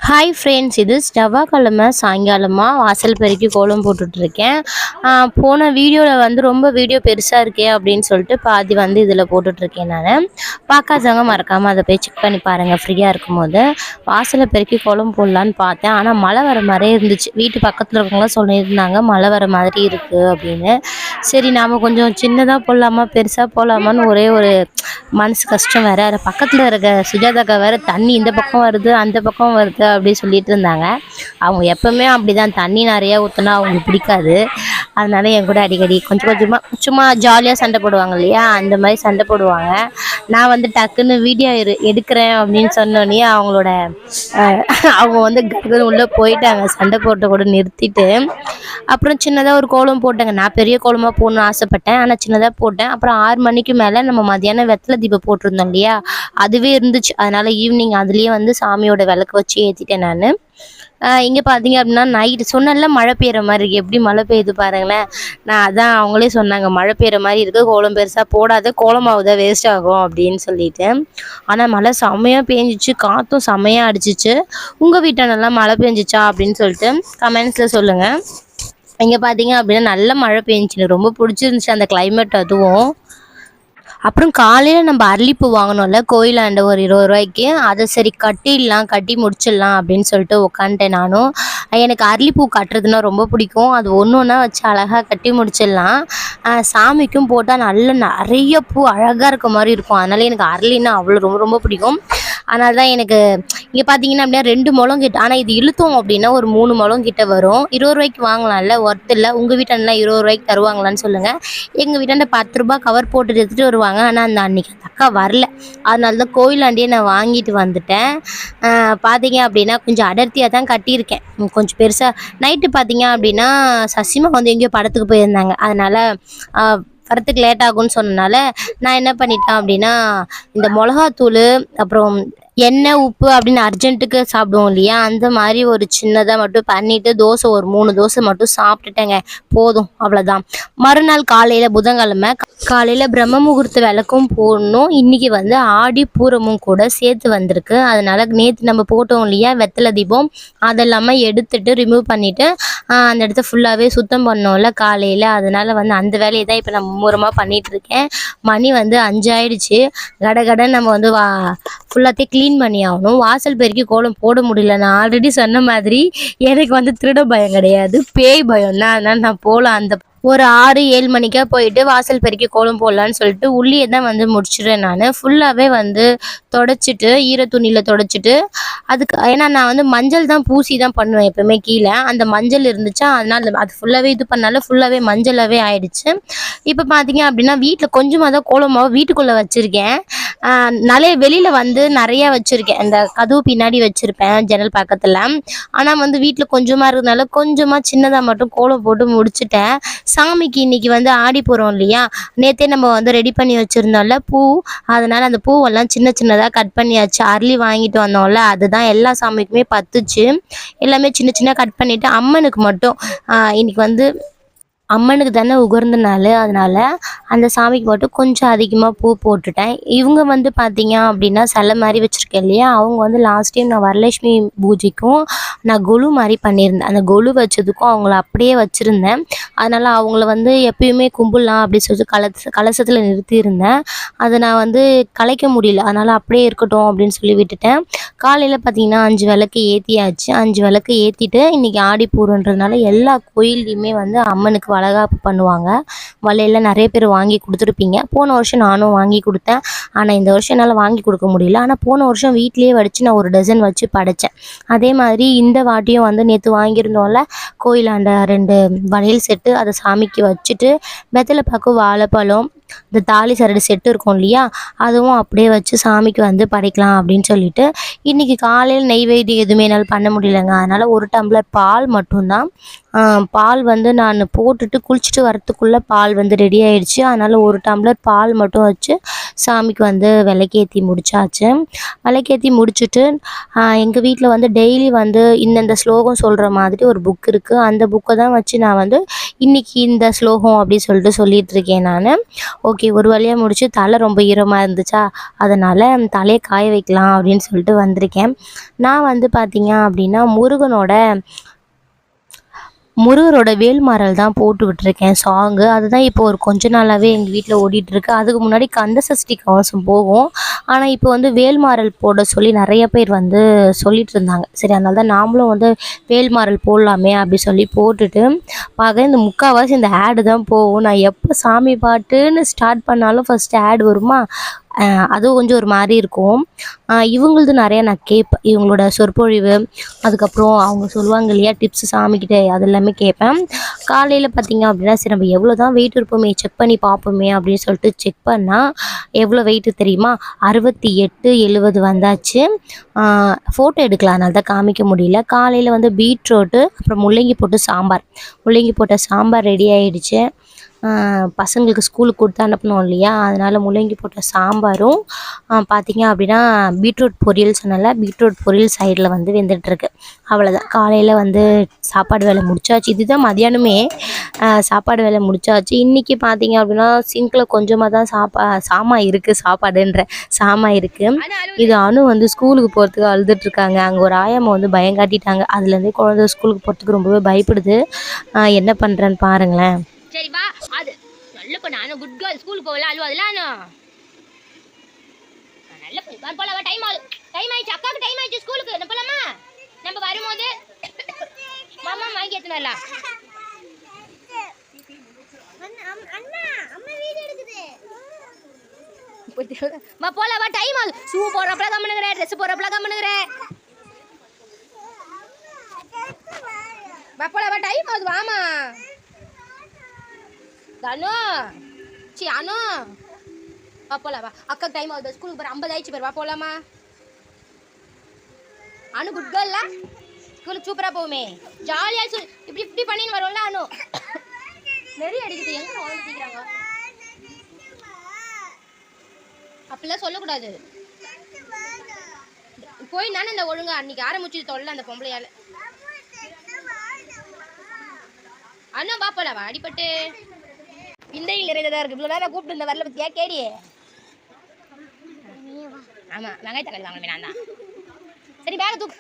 Hi friends, இது செவ்வாய்க்கிழமை சாயங்காலமாக வாசல் பெருக்கி கோலம் போட்டுட்ருக்கேன். போன வீடியோவில் வந்து ரொம்ப வீடியோ பெருசாக இருக்கே அப்படின்னு சொல்லிட்டு பாதி வந்து இதில் போட்டுட்ருக்கேன். நான் பார்க்காதவங்க மறக்காமல் அதை போய் செக் பண்ணி பாருங்கள் ஃப்ரீயாக இருக்கும்போது. வாசலை பெருக்கி கோலம் போடலான்னு பார்த்தேன், ஆனால் மழை வர மாதிரியே இருந்துச்சு. வீட்டு பக்கத்தில் இருக்கவங்களாம் சொல்லியிருந்தாங்க மழை வர மாதிரி இருக்குது அப்படின்னு. சரி நாம் கொஞ்சம் சின்னதாக போடலாமா பெருசாக போடலாமான்னு ஒரே ஒரு மனசு கஷ்டம் வேறு. அது பக்கத்தில் இருக்க சுஜாதாக்கா வேறு தண்ணி இந்த பக்கம் வருது அந்த பக்கம் வருது அப்படி சொல்லிட்டு இருந்தாங்க. அவங்க எப்போவுமே அப்படி தான், தண்ணி நிறையா ஊற்றினா அவங்களுக்கு பிடிக்காது. அதனால என் கூட அடிக்கடி கொஞ்சம் கொஞ்சமாக சும்மா ஜாலியாக சண்டை போடுவாங்க இல்லையா, அந்த மாதிரி சண்டை போடுவாங்க. நான் வந்து டக்குன்னு வீடியோ எடுக்கிறேன் அப்படின்னு சொன்னோடனே அவங்களோட அவங்க வந்து கருகன்னு உள்ளே போயிட்டாங்க, சண்டை போட்ட கூட நிறுத்திட்டு. அப்புறம் சின்னதாக ஒரு கோலம் போட்டேங்க. நான் பெரிய கோலமாக போடணும்னு ஆசைப்பட்டேன், ஆனால் சின்னதாக போட்டேன். அப்புறம் 6 மணிக்கு மேலே நம்ம மதியானம் வெத்தலை தீபம் போட்டிருந்தோம் இல்லையா, அதுவே இருந்துச்சு. அதனால் ஈவினிங் அதுலேயே வந்து சாமியோட விளக்கு வச்சு ஏற்றிட்டேன் நான். இங்கே பார்த்தீங்க அப்படின்னா நைட்டு சொன்னல மழை பெய்கிற மாதிரி இருக்குது, எப்படி மழை பெய்யுது பாருங்களேன். நான் அதான் அவங்களே சொன்னாங்க மழை பெய்கிற மாதிரி இருக்குது, கோலம் பெருசாக போடாத, கோலமாவுதா வேஸ்ட் ஆகும் அப்படின்னு சொல்லிட்டு. ஆனால் மழை செம்மையாக பேஞ்சிச்சு, காற்றும் செம்மையாக அடிச்சிச்சு. உங்கள் வீட்டானெல்லாம் மழை பெஞ்சிச்சா அப்படின்னு சொல்லிட்டு கமெண்ட்ஸில் சொல்லுங்கள். இங்கே பார்த்தீங்க அப்படின்னா நல்ல மழை பெஞ்சிச்சு, எனக்கு ரொம்ப பிடிச்சிருந்துச்சு அந்த கிளைமேட். அதுவும் அப்புறம் காலையில் நம்ம அரளிப்பூ வாங்கினோம்ல கோயிலாண்ட ஒரு 20 ரூபாய்க்கு, அதை சரி கட்டி முடிச்சிடலாம் அப்படின்னு சொல்லிட்டு உட்காந்துட்டேன் நானும். எனக்கு அரளிப்பூ கட்டுறதுன்னா ரொம்ப பிடிக்கும், அது ஒன்று ஒன்றா வச்சு அழகாக கட்டி முடிச்சிடலாம். சாமிக்கும் போட்டால் நல்ல நிறைய பூ அழகாக இருக்க மாதிரி இருக்கும். அதனால எனக்கு அரளின்னா அவ்வளோ ரொம்ப ரொம்ப பிடிக்கும். அதனால தான் எனக்கு இங்கே பார்த்தீங்கன்னா அப்படின்னா 2 முழம் கிட்ட, ஆனால் இது இழுத்தோம் அப்படின்னா ஒரு 3 முழம் கிட்ட வரும். 20 ரூபாய்க்கு வாங்கலாம்ல, ஒர்த்து இல்லை. உங்கள் வீட்டாண்டலாம் 20 ரூபாய்க்கு தருவாங்களான்னு சொல்லுங்கள். எங்கள் வீட்டாண்ட 10 ரூபா கவர் போட்டு எடுத்துகிட்டு வருவாங்க, ஆனால் அன்றைக்கி அந்த அக்கா வரல. அதனால தான் கோயிலாண்டியே நான் வாங்கிட்டு வந்துட்டேன். பார்த்தீங்க அப்படின்னா கொஞ்சம் அடர்த்தியாக தான் கட்டியிருக்கேன், கொஞ்சம் பெருசாக. நைட்டு பார்த்தீங்க அப்படின்னா சசிமா வந்து எங்கேயோ படத்துக்கு போயிருந்தாங்க, அதனால் வரத்துக்கு லேட் ஆகும்னு சொன்னனால நான் என்ன பண்ணிட்டேன் அப்படின்னா இந்த மிளகாத்தூள் அப்புறம் எண்ணெய் உப்பு அப்படின்னு அர்ஜென்ட்டுக்கு சாப்பிடுவோம் இல்லையா, அந்த மாதிரி ஒரு சின்னதாக மட்டும் பண்ணிவிட்டு தோசை ஒரு 3 தோசை மட்டும் சாப்பிட்டுட்டேங்க, போதும் அவ்வளோதான். மறுநாள் காலையில் புதன்கிழமை காலையில் பிரம்ம முகூர்த்த விளக்கும் போடணும். இன்றைக்கி வந்து ஆடி பூரமும் கூட சேர்த்து வந்திருக்கு. அதனால் நேற்று நம்ம போட்டோம் இல்லையா வெத்தலை தீபம், அதெல்லாமல் எடுத்துட்டு ரிமூவ் பண்ணிவிட்டு அந்த இடத்த ஃபுல்லாகவே சுத்தம் பண்ணோம்ல காலையில். அதனால் வந்து அந்த வேலையை தான் இப்போ நான் மும்முரமாக பண்ணிகிட்ருக்கேன். மணி வந்து 5 ஆயிடுச்சு. கடை நம்ம வந்து ஃபுல்லாத்தையும் க்ளீன் பண்ணி ஆகணும். வாசல் பெருக்கி கோலம் போட முடியல. நான் ஆல்ரெடி சொன்ன மாதிரி எனக்கு வந்து திருட பயம் கிடையாது, பேய் பயம் தான். அதனால் நான் போகலாம் அந்த ஒரு 6-7 மணிக்கா போயிட்டு வாசல் பெருக்கி கோலம் போடலான்னு சொல்லிட்டு உள்ளே தான் வந்து முடிச்சிடுறேன். நான் ஃபுல்லாகவே வந்து தொடச்சிட்டு ஈர துணியில் தொடச்சிட்டு அதுக்கு, ஏன்னா நான் வந்து மஞ்சள் தான் பூசி தான் பண்ணுவேன் எப்போவுமே கீழே. அந்த மஞ்சள் இருந்துச்சா, அதனால் அது ஃபுல்லாகவே இது பண்ணால ஃபுல்லாகவே மஞ்சளாகவே ஆயிடுச்சு. இப்போ பார்த்தீங்க அப்படின்னா வீட்டில் கொஞ்சமாக தான் கோலமாவை வீட்டுக்குள்ளே வச்சுருக்கேன். நிறைய வெளியில் வந்து நிறையா வச்சுருக்கேன், இந்த கதவு பின்னாடி வச்சுருப்பேன் ஜன்னல் பக்கத்தில். ஆனால் வந்து வீட்டில் கொஞ்சமாக இருக்கிறதுனால கொஞ்சமாக சின்னதாக மட்டும் கோலம் போட்டு முடிச்சுட்டேன். சாமிக்கு இன்றைக்கி வந்து ஆடி போகிறோம் இல்லையா, நேற்றே நம்ம வந்து ரெடி பண்ணி வச்சுருந்தோம்ல பூ, அதனால் அந்த பூவெல்லாம் சின்ன சின்னதாக கட் பண்ணியாச்சு. அரளி வாங்கிட்டு வந்தோம்ல, அதுதான் எல்லா சாமிக்குமே பத்துச்சு. எல்லாமே சின்ன சின்ன கட் பண்ணிவிட்டு அம்மனுக்கு மட்டும் இன்றைக்கி வந்து அம்மனுக்கு தானே உகர்ந்த நாள், அதனால் அந்த சாமிக்கு மட்டும் கொஞ்சம் அதிகமாக பூ போட்டுட்டேன். இவங்க வந்து பார்த்தீங்க அப்படின்னா சிலை மாதிரி வச்சுருக்கேன் இல்லையா, அவங்க வந்து லாஸ்ட் டைம் நான் வரலட்சுமி பூஜைக்கும் நான் கொலு மாதிரி பண்ணியிருந்தேன். அந்த கொலு வச்சதுக்கும் அவங்கள அப்படியே வச்சுருந்தேன். அதனால் அவங்கள வந்து எப்பயுமே கும்பிடலாம் அப்படின்னு சொல்லிட்டு கலசத்தில் நிறுத்தியிருந்தேன். அதை நான் வந்து கலைக்க முடியல, அதனால் அப்படியே இருக்கட்டும் அப்படின்னு சொல்லி விட்டுட்டேன். காலையில் பார்த்தீங்கன்னா 5 விளக்கு ஏற்றியாச்சு. 5 விளக்கு ஏற்றிட்டு இன்றைக்கி ஆடி பூரன்றதுனால எல்லா கோயில்லையுமே வந்து அம்மனுக்கு வளகாப்பு பண்ணுவாங்க. வளையல் நிறைய பேர் வாங்கி கொடுத்துருப்பீங்க. போன வருஷம் நானும் வாங்கி கொடுத்தேன், ஆனால் இந்த வருஷம் என்னால் வாங்கி கொடுக்க முடியல. ஆனால் போன வருஷம் வீட்டிலேயே வச்சு நான் ஒரு டசன் வச்சு படைத்தேன். அதே மாதிரி இந்த வாட்டியும் வந்து நேற்று வாங்கியிருந்தோம்ல கோயிலாண்ட 2 வளையல் செட்டு, அதை சாமிக்கு வச்சுட்டு வெத்தலை பாக்கு வாழைப்பழம் இந்த தாலி சரடு செட்டு இருக்கும் இல்லையா, அதுவும் அப்படியே வச்சு சாமிக்கு வந்து படைக்கலாம் அப்படின்னு சொல்லிட்டு இன்றைக்கி காலையில் நெய்வேத்தியம் எதுவுமே என்னால் பண்ண முடியலைங்க. அதனால் 1 டம்ளர் பால் மட்டும்தான். பால் வந்து நான் போட்டுட்டு குளிச்சுட்டு வரத்துக்குள்ளே பால் வந்து ரெடி ஆகிடுச்சு. அதனால் 1 டம்ளர் பால் மட்டும் வச்சு சாமிக்கு வந்து விளக்கேற்றி முடிச்சாச்சு. விளக்கேற்றி முடிச்சுட்டு எங்கள் வீட்டில் வந்து டெய்லி வந்து இந்தந்த ஸ்லோகம் சொல்கிற மாதிரி ஒரு புக் இருக்குது. அந்த புக்கை தான் வச்சு நான் வந்து இன்றைக்கி இந்த ஸ்லோகம் அப்படி சொல்லிட்டு சொல்லிகிட்ருக்கேன். நான் ஓகே ஒரு வழியாக முடிச்சு தலை ரொம்ப ஈரமாக இருந்துச்சா, அதனால் தலையை காய வைக்கலாம் அப்படின்னு சொல்லிட்டு வந்திருக்கேன். நான் வந்து பார்த்தீங்க அப்படின்னா முருகரோட வேல்மாறல் தான் போட்டு விட்டுருக்கேன் சாங்கு. அதுதான் இப்போ ஒரு கொஞ்ச நாளாகவே எங்கள் வீட்டில் ஓடிட்டுருக்கு. அதுக்கு முன்னாடி கந்த சஷ்டி கவசம் போகும். ஆனால் இப்போ வந்து வேல்மாறல் போட சொல்லி நிறைய பேர் வந்து சொல்லிட்டு இருந்தாங்க. சரி அதனால தான் நாமளும் வந்து வேல்மாறல் போடலாமே அப்படி சொல்லி போட்டுட்டு பார்க்க இந்த முக்கால்வாசி இந்த ஆடு தான் போகும். நான் எப்போ சாமி பாட்டுன்னு ஸ்டார்ட் பண்ணாலும் ஃபஸ்ட்டு ஆடு வருமா, அதுவும் கொஞ்சம் ஒரு மாதிரி இருக்கும். இவங்களது நிறையா நான் கேட்பேன், இவங்களோட சொற்பொழிவு, அதுக்கப்புறம் அவங்க சொல்லுவாங்க இல்லையா டிப்ஸ் சாமிக்கிட்ட, அது எல்லாமே கேட்பேன். காலையில் பார்த்திங்க அப்படின்னா சரி நம்ம எவ்வளோ தான் வெயிட் இருப்போமே செக் பண்ணி பார்ப்போமே அப்படின்னு சொல்லிட்டு செக் பண்ணால் எவ்வளோ வெயிட்டு தெரியுமா, 68 70 வந்தாச்சு. ஃபோட்டோ எடுக்கலாம் அதனால தான் காமிக்க முடியல. காலையில் வந்து பீட்ரூட்டு அப்புறம் முள்ளங்கி போட்ட சாம்பார் ரெடி ஆகிடுச்சு. பசங்களுக்கு ஸ்கூலுக்கு கொடுத்து அனுப்பணும் இல்லையா, அதனால் முள்ளங்கி போட்ட சாம்பாரும் பார்த்திங்க அப்படின்னா பீட்ரூட் பொரியல் சொன்னால பீட்ரூட் பொரியல் சைடில் வந்து வெந்துட்டுருக்கு. அவ்வளோதான், காலையில் வந்து சாப்பாடு வேலை முடிச்சாச்சு. இதுதான் மதியானமே சாப்பாடு வேலை முடிச்சாச்சு. இன்றைக்கி பார்த்திங்க அப்படின்னா சிங்கில் கொஞ்சமாக தான் சாமா இருக்குது. இது அனு வந்து ஸ்கூலுக்கு போகிறதுக்கு அழுதுட்ருக்காங்க. அங்கே ஒரு ஆயம்மா வந்து பயங்காட்டிட்டாங்க. அதுலேருந்தே குழந்தை ஸ்கூலுக்கு போகிறதுக்கு ரொம்பவே பயப்படுது. என்ன பண்ணுறேன்னு பாருங்களேன். சரி வா, அது நல்ல பொண்ணு. ஆனால் குட் கேர்ள், ஸ்கூலுக்கு போகல அழுவாதுல. நல்ல பொண்ணு போல. டைம் ஆயிடுச்சு, அக்காவுக்கு டைம் ஆயிடுச்சு ஸ்கூலுக்கு. என்ன போலாமா? நம்ம வரும்போது மாமா வாங்கி எத்தனை வரலாம். போல வா, டைம் ஆகுது. ஷூ போடுறப்பல கம்முனுங்கிற, ட்ரெஸ் போடுறப்பல கம்முனுங்கிற. வா போல வா, டைம் ஆகுது வாமா. அனு அனு வா போலாம் வா, அக்கா டைம் ஆகுது ஸ்கூலுக்கு போகிற. 50 ஆயிடுச்சு பேர், வா போலாமா? அனு குட் கேர்ல, ஸ்கூலுக்கு சூப்பராக போகுமே, ஜாலியாக இப்படி பண்ணின்னு வரும்ல. அனு நிறைய அடிக்குது, எங்கே வாழ்ந்துக்கிறாங்க அப்படிலாம் சொல்லக்கூடாது. போய் நானே இந்த ஒழுங்கா அன்னைக்கு ஆரம்பிச்சு தொல்ல அந்த பொம்பளையால. அண்ணா வா போலாம் வா, அடிப்பட்டு இந்தையில் நிறைந்ததாக இருக்குது. இவ்வளோ நேரம் கூப்பிட்டு இந்த வரல பற்றியா கேடி. ஆமாம் வெங்காய தக்காளி வாங்கணுமே நான் தான். சரி பேக தூக்கு.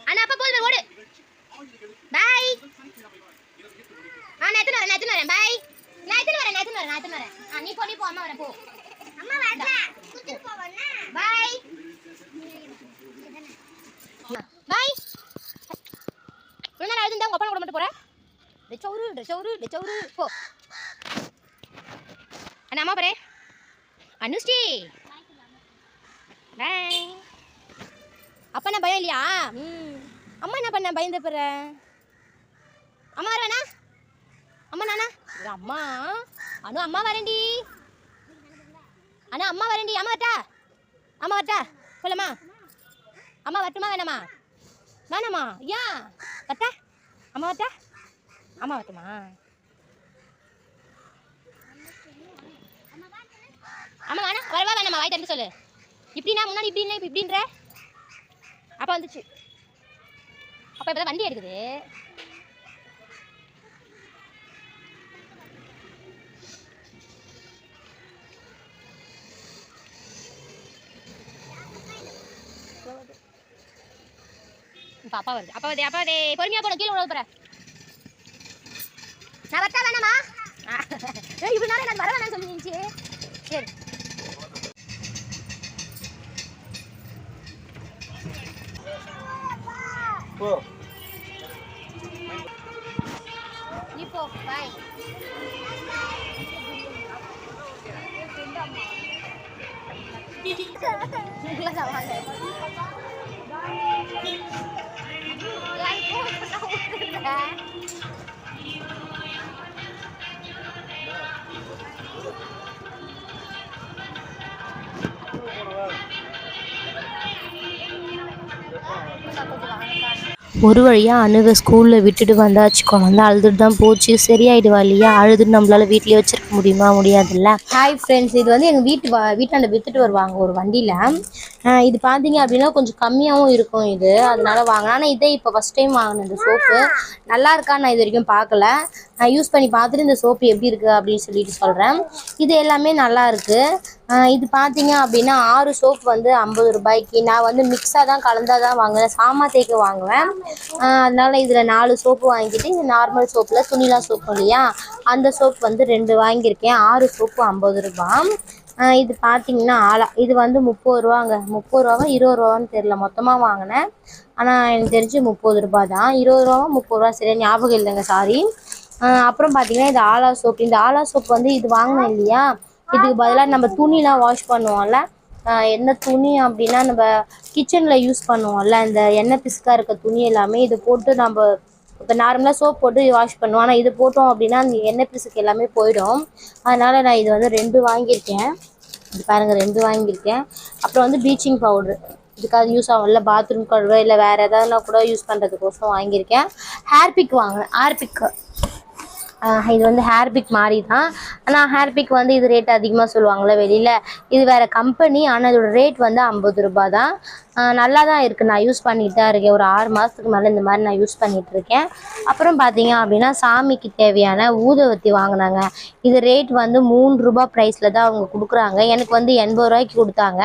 அண்ணா அப்பா போது ஓடு. பாய். நான் எத்தனை வரேன் பாய். நான் எத்தனை வரேன். நீ போ அம்மா வரேன் போ. அம்மா வரல குத்துட்டு போவண்ணா. பாய் பாய். என்ன அழுதுண்டா உங்க அப்பா கூட மட்டும் போறேன். டெச்சௌரு போ. அண்ணா பாரு அனுஸ்ரீ பாய். அப்பா என்ன பயம் இல்லையா? அம்மா என்ன பண்ண பயந்து போற? அம்மா வரவேணா? அம்மா நானா அம்மா அனு அம்மா வரேன்டி. அண்ணா அம்மா வரேன்டி. அம்மா வரட்டா சொல்லம்மா. அம்மா வரட்டுமா வேணாமா? வேணாமா ஏன் வரட்டா? அம்மா வரட்டுமா? அம்மா வேணா வரவா வேணாமா? வாய் தரண்டு சொல்லு. இப்படின்னா முன்னாடி இப்படின்னா இப்போ இப்படின்ற. அப்போ வந்துச்சு. அப்போ இப்போ வண்டி எடுக்குது. அப்பா வருது பொறுமையா போன கீழே உழவு போற. நான் வரட்டா வேணாமா? இவ்வளவு நேரம் நான் வர வேணாம்னு சொல்லிருந்துச்சு. சரி போ நீ போ. பாய். ஒரு வழியாக அணுவை ஸ்கூலில் விட்டுட்டு வந்தாச்சு. குழந்த அழுதுட்டு தான் போச்சு. சரியாயிடுவா இல்லையா? அழுதுட்டு நம்மளால் வீட்லேயே வச்சுருக்க முடியுமா? முடியாதுல்ல. ஹாய் ஃப்ரெண்ட்ஸ், இது வந்து எங்கள் வீட்டாண்ட விற்றுட்டு வருவாங்க ஒரு வண்டியில். இது பார்த்தீங்க அப்படின்னா கொஞ்சம் கம்மியாகவும் இருக்கும் இது, அதனால வாங்கினேன். ஆனால் இதே இப்போ ஃபஸ்ட் டைம் வாங்கினேன். இந்த சோப்பு நல்லா இருக்கான்னு நான் இது வரைக்கும் பார்க்கல. நான் யூஸ் பண்ணி பார்த்துட்டு இந்த சோப்பு எப்படி இருக்குது அப்படின்னு சொல்லிட்டு சொல்கிறேன். இது எல்லாமே நல்லா இருக்குது. இது பார்த்தீங்க அப்படின்னா 6 சோப் வந்து 50 ரூபாய்க்கு. நான் வந்து மிக்ஸாக தான் கலந்தால் தான் வாங்குவேன், சாமா தேய்க்க வாங்குவேன். அதனால் இதில் 4 சோப்பு வாங்கிட்டு இந்த நார்மல் சோப்பில் துணிலாம் சோப்பு இல்லையா, அந்த சோப் வந்து 2 வாங்கியிருக்கேன். 6 சோப்பு 50 ரூபா. இது பார்த்தீங்கன்னா இது வந்து 30 ரூபாங்க. 30 ரூபாவா 20 ரூபான்னு தெரியல, மொத்தமாக வாங்கினேன். ஆனால் எனக்கு தெரிஞ்சு 30 ரூபா தான். 20 ரூபாவா 30 ரூபா சரியா ஞாபகம் இல்லைங்க, சாரி. அப்புறம் பார்த்தீங்கன்னா இது ஆலா சோப். இந்த ஆலா சோப் வந்து இது வாங்கினேன் இல்லையா, இதுக்கு பதிலாக நம்ம துணிலாம் வாஷ் பண்ணுவோம்ல, என்ன துணி அப்படின்னா நம்ம கிச்சனில் யூஸ் பண்ணுவோம்ல, இந்த எண்ணெய் பிசுக்காக இருக்க துணி எல்லாமே இது போட்டு நம்ம இப்போ நார்மலாக சோப் போட்டு வாஷ் பண்ணுவோம். ஆனால் இது போட்டோம் அப்படின்னா அந்த எண்ணெய் பிசுக்கு எல்லாமே போயிடும். அதனால் நான் இது வந்து 2 வாங்கியிருக்கேன். இது பாருங்கள், 2 வாங்கியிருக்கேன். அப்புறம் வந்து ப்ளீச்சிங் பவுட்ரு, இதுக்காக யூஸ் ஆகும்ல, பாத்ரூம் கழுவ இல்லை வேறு எதாவதுனா கூட யூஸ் பண்ணுறதுக்கோசரம் வாங்கியிருக்கேன். ஹேர்பிக் வாங்கினேன். ஹேர்பிக்கு இது வந்து ஹேர்பிக் மாதிரி தான். ஆனால் ஹேர்பிக் வந்து இது ரேட் அதிகமாக சொல்லுவாங்கள்ல வெளியில், இது வேறு கம்பெனி. ஆனால் இதோட ரேட் வந்து 50 ரூபா தான். நல்லா தான் இருக்குது, நான் யூஸ் பண்ணிகிட்டு தான் இருக்கேன். ஒரு 6 மாதத்துக்கு மேலே இந்த மாதிரி நான் யூஸ் பண்ணிகிட்ருக்கேன். அப்புறம் பார்த்தீங்க அப்படின்னா சாமிக்கு தேவையான ஊதுவத்தி வாங்கினாங்க. இது ரேட் வந்து 3 ரூபா ப்ரைஸில் தான் அவங்க கொடுக்குறாங்க. எனக்கு வந்து 80 ரூபாய்க்கு கொடுத்தாங்க.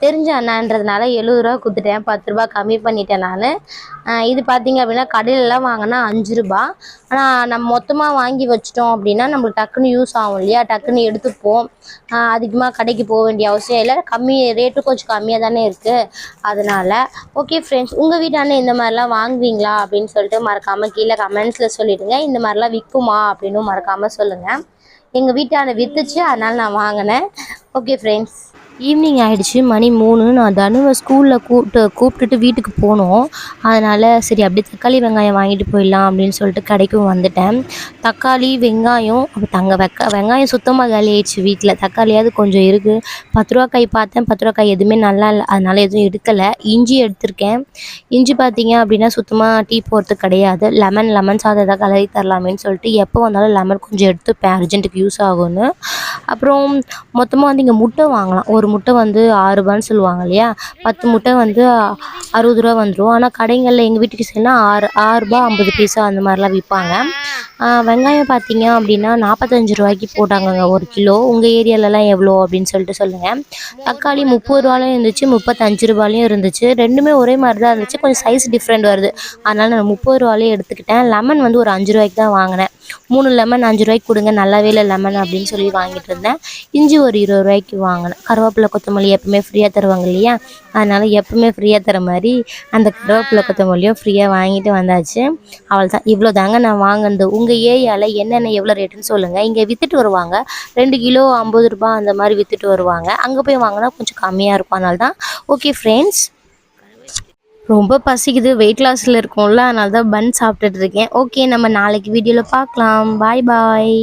தெரிஞ்ச அண்ணான்றதுனால 70 ரூபா கொடுத்துட்டேன், 10 ரூபா கம்மி பண்ணிட்டேன் நான். இது பார்த்தீங்க அப்படின்னா கடையிலலாம் வாங்கினா 5 ரூபா. ஆனால் நம்ம மொத்தமாக வாங்கி வச்சிட்டோம் அப்படின்னா நம்மளுக்கு டக்குன்னு யூஸ் ஆகும் இல்லையா, டக்குன்னு எடுத்துப்போம். அதிகமாக கடைக்கு போக வேண்டிய அவசியம் இல்லை, கம்மி ரேட்டு கொஞ்சம் கம்மியாக தானே இருக்குது. அதனால் ஓகே ஃப்ரெண்ட்ஸ், உங்கள் வீட்டாண்ட இந்த மாதிரிலாம் வாங்குவீங்களா அப்படின்னு சொல்லிட்டு மறக்காமல் கீழே கமெண்ட்ஸில் சொல்லிவிடுங்க. இந்த மாதிரிலாம் விற்குமா அப்படின்னு மறக்காமல் சொல்லுங்கள். எங்கள் வீட்டாண்ட விற்றுச்சு, அதனால் நான் வாங்கினேன். ஓகே ஃப்ரெண்ட்ஸ், ஈவினிங் ஆகிடுச்சு, மணி 3. நான் தனுவை ஸ்கூலில் கூப்பிட்டுட்டு வீட்டுக்கு போனோம். அதனால் சரி அப்படியே தக்காளி வெங்காயம் வாங்கிட்டு போயிடலாம் அப்படின்னு சொல்லிட்டு கடைக்கும் வந்துட்டேன். தக்காளி வெங்காயம் வெங்காயம் சுத்தமாக காலி ஆயிடுச்சு வீட்டில். தக்காளியாவது கொஞ்சம் இருக்குது. 10 ரூபா காய் பார்த்தேன், 10 ரூபா காய் எதுவுமே நல்லா இல்லை, அதனால் எதுவும் எடுக்கலை. இஞ்சி எடுத்திருக்கேன். இஞ்சி பார்த்தீங்க அப்படின்னா சுத்தமாக டீ போடுறதுக்கு கிடையாது. லெமன் சாதம் எதாவது கலரி தரலாமேன்னு சொல்லிட்டு எப்போ வந்தாலும் லெமன் கொஞ்சம் எடுத்துப்பேன், அர்ஜென்ட்டுக்கு யூஸ் ஆகும்னு. அப்புறம் மொத்தமாக வந்து இங்கே முட்டை வாங்கலாம். ஒரு முட்டை வந்து 6 ரூபான்னு சொல்லுவாங்க இல்லையா, 10 முட்டை வந்து 60 ரூபா வந்துடும். ஆனால் கடைகளில் எங்கள் வீட்டுக்கு சேர்னா 6 ரூபா 50 பைசா அந்த மாதிரிலாம் விற்பாங்க. வெங்காயம் பார்த்தீங்க அப்படின்னா 45 ரூபாய்க்கு போட்டாங்கங்க 1 கிலோ. உங்கள் ஏரியாலலாம் எவ்வளோ அப்படின்னு சொல்லிட்டு சொல்லுங்கள். தக்காளி 30 ரூபாலையும் இருந்துச்சு, 35 ரூபாலையும் இருந்துச்சு. ரெண்டுமே ஒரே மாதிரி தான் இருந்துச்சு, கொஞ்சம் சைஸ் டிஃப்ரெண்ட் வருது. அதனால் நான் 30 ரூபாலே எடுத்துக்கிட்டேன். லெமன் வந்து ஒரு 5 ரூபாய்க்கு தான் வாங்கினேன். 3 லெமன் 5 ரூபாய்க்கு கொடுங்க, நல்லாவே இல்லை லெமன் அப்படின்னு சொல்லி வாங்கிட்டு இருந்தேன். இஞ்சி ஒரு 20 ரூபாய்க்கு வாங்கினேன். கருவேப்பிலை கொத்தமல்லி எப்பவுமே ஃப்ரீயாக தருவாங்க இல்லையா, அதனால் எப்பவுமே ஃப்ரீயாக தர மாதிரி அந்த கருவேப்பிலை கொத்தமல்லியும் ஃப்ரீயாக வாங்கிட்டு வந்தாச்சு. அவள் தான், இவ்வளோ தாங்க நான் வாங்கினது. உங்கள் ஏரியாவில் என்னென்ன எவ்வளோ ரேட்டுன்னு சொல்லுங்கள். இங்கே விற்றுட்டு வருவாங்க, 2 கிலோ 50 ரூபா அந்த மாதிரி விற்றுட்டு வருவாங்க. அங்கே போய் வாங்கினா கொஞ்சம் கம்மியாக இருக்கும், அதனால தான். ஓகே ஃப்ரெண்ட்ஸ், ரொம்ப பசிக்குது, வெயிட் லாஸில் இருக்கும்ல, அதனால தான் பன் சாப்பிட்டுட்டு இருக்கேன். ஓகே, நம்ம நாளைக்கு வீடியோவில் பார்க்கலாம். பாய் பாய்.